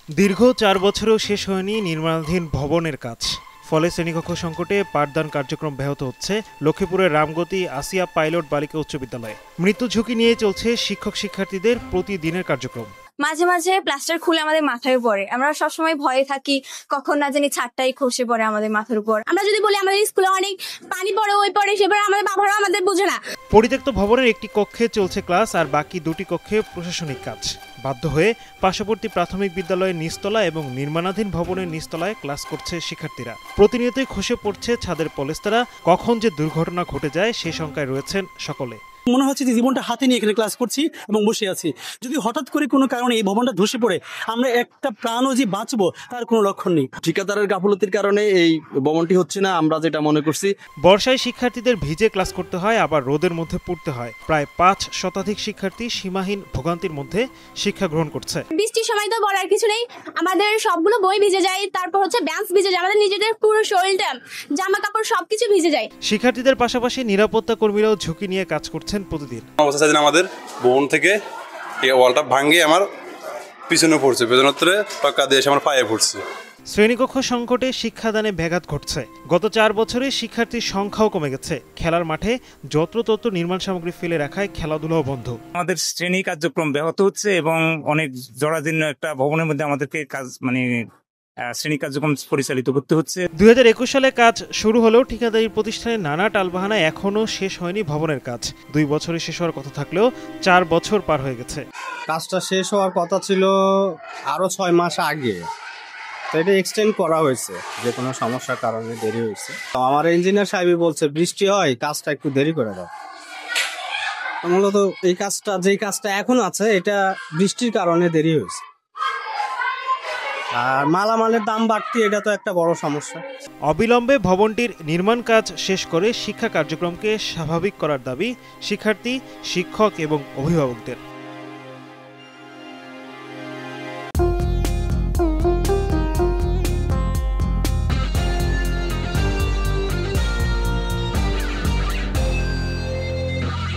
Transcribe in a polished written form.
দীর্ঘ ৪ বছরেও শেষ হয়নি নির্মাণাধীন ভবনের কাজ। ফলে শ্রেণীকক্ষ সংকটে পাঠদান কার্যক্রম ব্যাহত হচ্ছে লক্ষ্মীপুরের রামগতি আসিয়া পাইলট বালিকা উচ্চ বিদ্যালয়ে। মৃত্যু ঝুঁকি নিয়ে চলছে শিক্ষক শিক্ষার্থীদের প্রতিদিনের কার্যক্রম। মাঝে মাঝে প্লাস্টার খুলে আমাদের মাথায় পড়ে, আমরা সবসময় ভয়ে থাকি কখন না জানি ছাদটাই খসে পড়ে আমাদের মাথার উপর। আমরা যদি বলি আমাদের স্কুলে অনেক পানি পড়ে ওই পড়ে, সেবার আমাদের বাবারা আমাদের বোঝে না। পরিত্যক্ত ভবনের একটি কক্ষে চলছে ক্লাস আর বাকি দুটি কক্ষে প্রশাসনিক কাজ। বাধ্য হয়ে পার্শ্ববর্তী প্রাথমিক বিদ্যালয়ের নিচতলা এবং নির্মাণাধীন ভবনের নিচতলায় ক্লাস করছে শিক্ষার্থীরা। প্রতিনিয়তই খসে পড়ছে ছাদের পলেস্তারা। কখন যে দুর্ঘটনা ঘটে যায় সে শঙ্কায় রয়েছেন সকলে। মনে হচ্ছে যে জীবনটা হাতে নিয়ে এখানে ক্লাস করছি এবং বসে আছি। যদি হঠাৎ করে কোনো কারণে এই ভবনটা ধসে পড়ে আমরা একটা প্রাণও যে বাঁচবো তার কোনো লক্ষণ নেই। ঠিকাদারের গাফলতির কারণে এই ভবনটি হচ্ছে না, আমরা যেটা মনে করছি। বর্ষায় শিক্ষার্থীদের ভিজে ক্লাস করতে হয়, আবার রোদের মধ্যে পড়তে হয়। প্রায় ৫ শতাধিক শিক্ষার্থী সীমাহীন ভোগান্তির মধ্যে শিক্ষা গ্রহণ করছে। বৃষ্টির সময় তো বলার কিছু নেই, আমাদের সবগুলো বই ভিজে যায়, তারপর হচ্ছে বেঞ্চ ভিজে যায়, আমাদের নিজেদের পুরো শরীরটা জামা কাপড় সবকিছু ভিজে যায়। শিক্ষার্থীদের পাশাপাশি নিরাপত্তা কর্মীরাও ঝুঁকি নিয়ে কাজ করছেন প্রতিদিন। অবস্থা সেদিন আমাদের ভবন থেকে এই ওয়ালটা ভাঙিয়ে আমার পিছনে পড়ছে, পেছনে টক্কা দিয়ে এসে আমার পায়ে পড়ছে। শ্রেণীকক্ষ সংকটে শিক্ষাদানে ব্যাঘাত ঘটছে। গত ৪ বছরে শিক্ষার্থীর সংখ্যাও কমে গেছে। খেলার মাঠে যত্রতত্র নির্মাণ সামগ্রী ফেলে রাখায় খেলাধুলাও বন্ধ। আমাদের শ্রেণী কার্যক্রম ব্যাহত হচ্ছে এবং অনেক জরাজীর্ণ একটা ভবনের মধ্যে আমাদেরকে কাজ শ্রেণী কার্যক্রম পরিচালিত করতে হচ্ছে। ২০২১ সালে কাজ শুরু হলেও ঠিকাদারি প্রতিষ্ঠানের নানা টালবাহানায় এখনো শেষ হয়নি ভবনের কাজ। ২ বছরে শেষ হওয়ার কথা থাকলেও ৪ বছর পার হয়ে গেছে। কাজটা শেষ হওয়ার কথা ছিল আরো ৬ মাস আগে, তো এটা এক্সটেন্ড করা হয়েছে, যে কোনো সমস্যার কারণে দেরি হয়েছে। তো আমার ইঞ্জিনিয়ার সাহেবই বলছে বৃষ্টি হয় কাজটা একটু দেরি করে দাও। মূলত এই কাজটা, যেই কাজটা এখন আছে, এটা বৃষ্টির কারণে দেরি হয়েছে। আর মালামালের দাম বাড়তি, এটা তো একটা বড় সমস্যা। অবিলম্বে ভবনটির নির্মাণ কাজ শেষ করে শিক্ষা কার্যক্রমকে স্বাভাবিক করার দাবি শিক্ষার্থী, শিক্ষক এবং অভিভাবকদের।